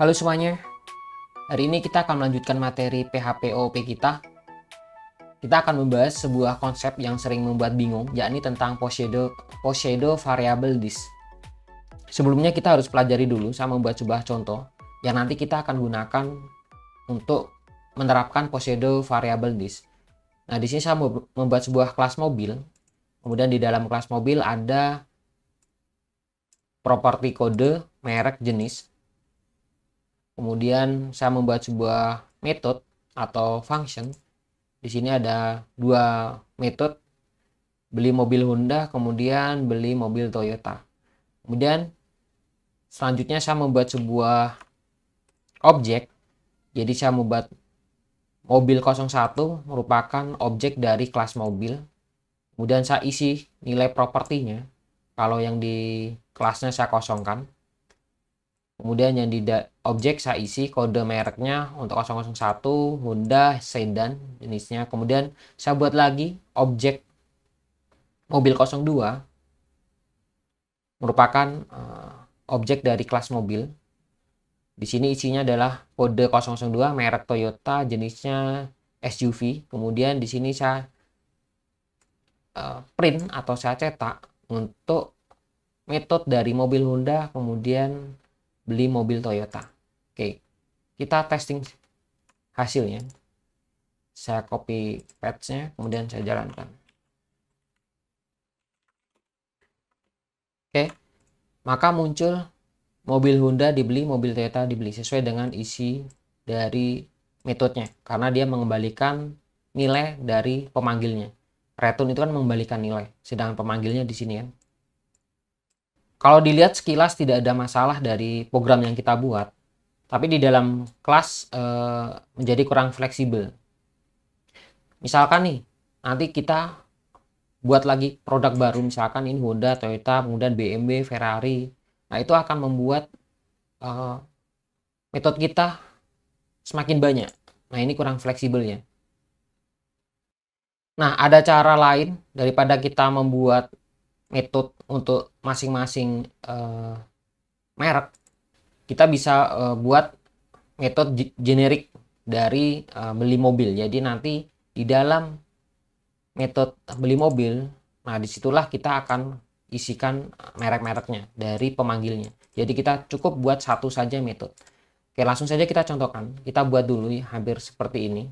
Halo semuanya, hari ini kita akan melanjutkan materi PHP OOP kita. Kita akan membahas sebuah konsep yang sering membuat bingung, yakni tentang pseudo variable list. Sebelumnya kita harus pelajari dulu sama membuat sebuah contoh yang nanti kita akan gunakan untuk menerapkan pseudo variable list. Nah, di sini saya membuat sebuah kelas mobil. Kemudian di dalam kelas mobil ada properti kode, merek, jenis. Kemudian saya membuat sebuah metode atau function. Di sini ada dua metode, beli mobil Honda, kemudian beli mobil Toyota. Kemudian selanjutnya saya membuat sebuah objek. Jadi saya membuat mobil 01 merupakan objek dari kelas mobil. Kemudian saya isi nilai propertinya. Kalau yang di kelasnya saya kosongkan. Kemudian yang di objek saya isi kode mereknya untuk 001 Honda sedan jenisnya. Kemudian saya buat lagi objek mobil 02 merupakan objek dari kelas mobil. Di sini isinya adalah kode 002 merek Toyota jenisnya SUV. Kemudian di sini saya print atau saya cetak untuk metode dari mobil Honda kemudian beli mobil Toyota. Oke, kita testing hasilnya. Saya copy paste-nya, kemudian saya jalankan. Oke, maka muncul mobil Honda dibeli, mobil Toyota dibeli sesuai dengan isi dari metodenya. Karena dia mengembalikan nilai dari pemanggilnya. Return itu kan mengembalikan nilai, sedangkan pemanggilnya di sini kan. Kalau dilihat sekilas tidak ada masalah dari program yang kita buat, tapi di dalam kelas menjadi kurang fleksibel. Misalkan nih, nanti kita buat lagi produk baru, misalkan ini Honda, Toyota, kemudian BMW, Ferrari. Nah, itu akan membuat metode kita semakin banyak. Nah, ini kurang fleksibel ya. Nah, ada cara lain daripada kita membuat metode untuk masing-masing merek. Kita bisa buat metode generik dari beli mobil. Jadi nanti di dalam metode beli mobil, nah disitulah kita akan isikan merek-mereknya dari pemanggilnya. Jadi kita cukup buat satu saja metode. Oke, langsung saja kita contohkan. Kita buat dulu ya, hampir seperti ini.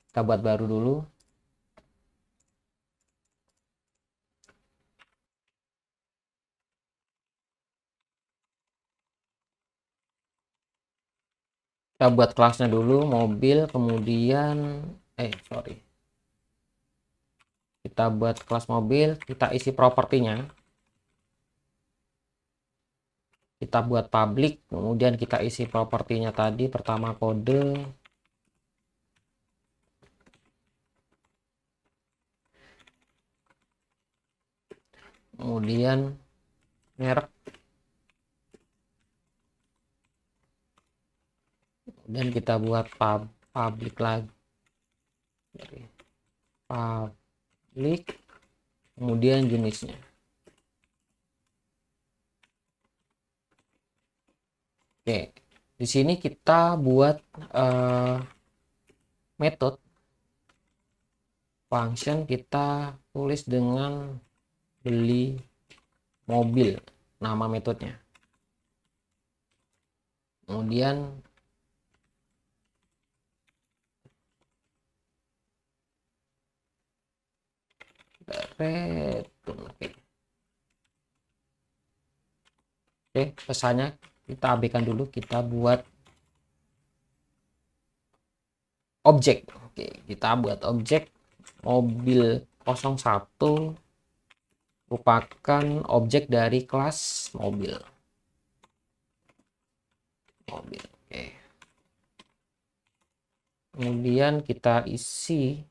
Kita buat baru dulu. Kita buat kelasnya dulu mobil, kemudian kita buat kelas mobil, kita isi propertinya. Kita buat public, kemudian kita isi propertinya tadi, pertama kode, kemudian merek, dan kita buat public lagi, public, kemudian jenisnya. Oke, di sini kita buat metode function, kita tulis dengan beli mobil, nama metodenya. Kemudian Oke, pesannya kita abaikan dulu, kita buat objek. Oke, kita buat objek mobil 01 merupakan objek dari kelas mobil. Oke. Kemudian kita isi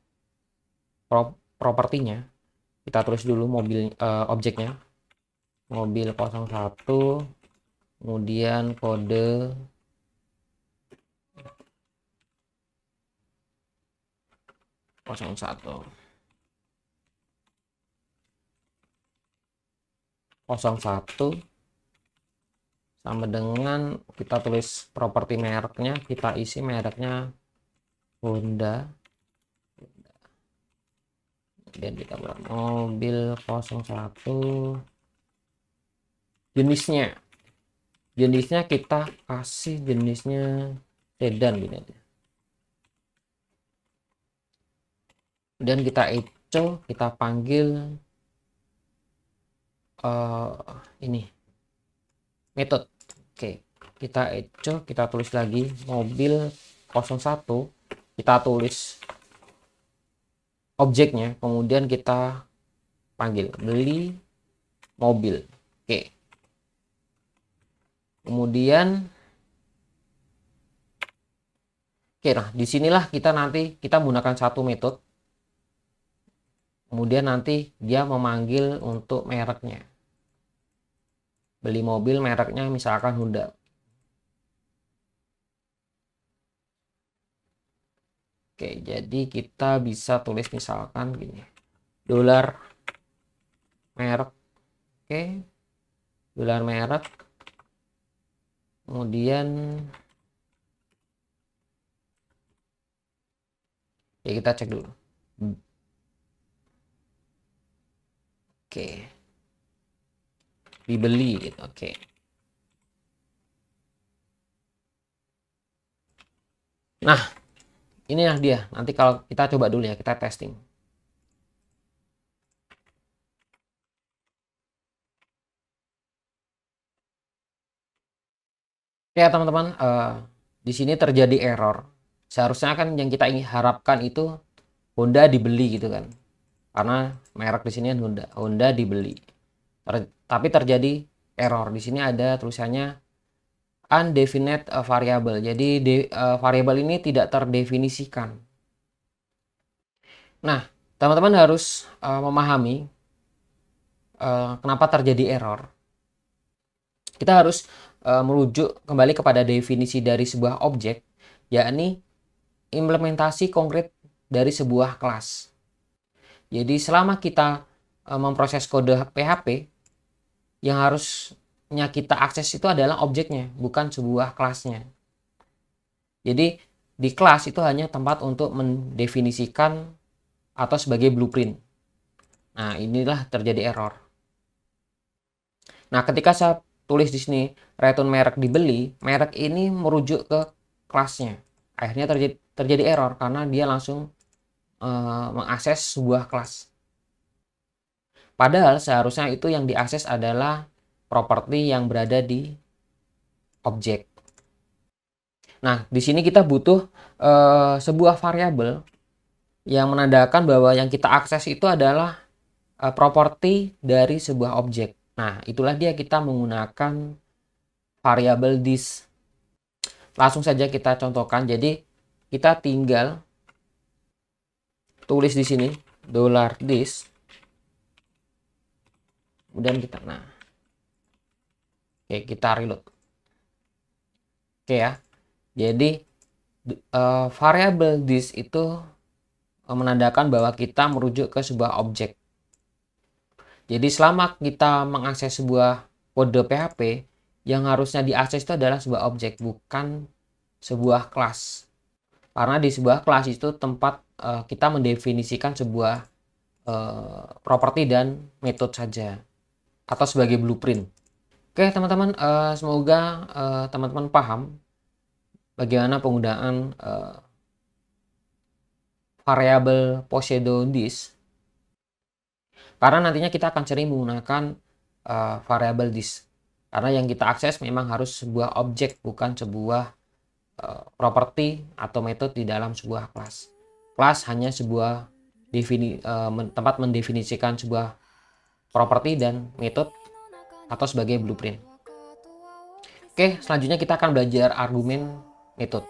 propertinya. Kita tulis dulu mobil objeknya. Mobil 01, kemudian kode 01. 01 sama dengan kita tulis properti mereknya, kita isi mereknya Honda, kemudian kita buat mobil 01, jenisnya kita kasih jenisnya sedan gini aja. Kemudian kita echo, kita panggil ini metode. Oke, kita echo, kita tulis lagi mobil 01, kita tulis objeknya, kemudian kita panggil beli mobil. Oke, kemudian nah disinilah kita menggunakan satu metode, kemudian nanti dia memanggil untuk mereknya, beli mobil mereknya misalkan Honda. Oke, jadi kita bisa tulis misalkan gini, dolar merek. Oke, dolar merek, kemudian ya kita cek dulu. Oke, dibeli gitu. Oke, nah inilah dia. Nanti kalau kita coba dulu ya, kita testing. Ya teman-teman, di sini terjadi error. Seharusnya kan yang kita ingin harapkan itu Honda dibeli gitu kan, karena merek di sini Honda dibeli. Tapi terjadi error. Di sini ada tulisannya undefined variable. Jadi variabel ini tidak terdefinisikan. Nah, teman-teman harus memahami kenapa terjadi error. Kita harus merujuk kembali kepada definisi dari sebuah objek, yakni implementasi konkret dari sebuah kelas. Jadi selama kita memproses kode PHP, yang harusnya kita akses itu adalah objeknya, bukan sebuah kelasnya. Jadi di kelas itu hanya tempat untuk mendefinisikan atau sebagai blueprint. Nah, inilah terjadi error. Nah, ketika saya tulis di sini return merek dibeli, merek ini merujuk ke kelasnya. Akhirnya terjadi error karena dia langsung mengakses sebuah kelas. Padahal seharusnya itu yang diakses adalah properti yang berada di objek. Nah, di sini kita butuh sebuah variabel yang menandakan bahwa yang kita akses itu adalah properti dari sebuah objek. Nah, itulah dia kita menggunakan variabel this. Langsung saja kita contohkan. Jadi kita tinggal tulis di sini $this. Kemudian kita oke, kita reload. Oke ya. Jadi variabel this itu menandakan bahwa kita merujuk ke sebuah objek. Jadi selama kita mengakses sebuah kode PHP, yang harusnya diakses itu adalah sebuah objek, bukan sebuah kelas. Karena di sebuah kelas itu tempat kita mendefinisikan sebuah properti dan metode saja, atau sebagai blueprint. Oke teman-teman, semoga teman-teman paham bagaimana penggunaan variabel PseudoThis. Karena nantinya kita akan sering menggunakan variabel this. Karena yang kita akses memang harus sebuah objek, bukan sebuah properti atau metode di dalam sebuah kelas. Kelas hanya sebuah tempat mendefinisikan sebuah properti dan metode atau sebagai blueprint. Oke, selanjutnya kita akan belajar argumen metode.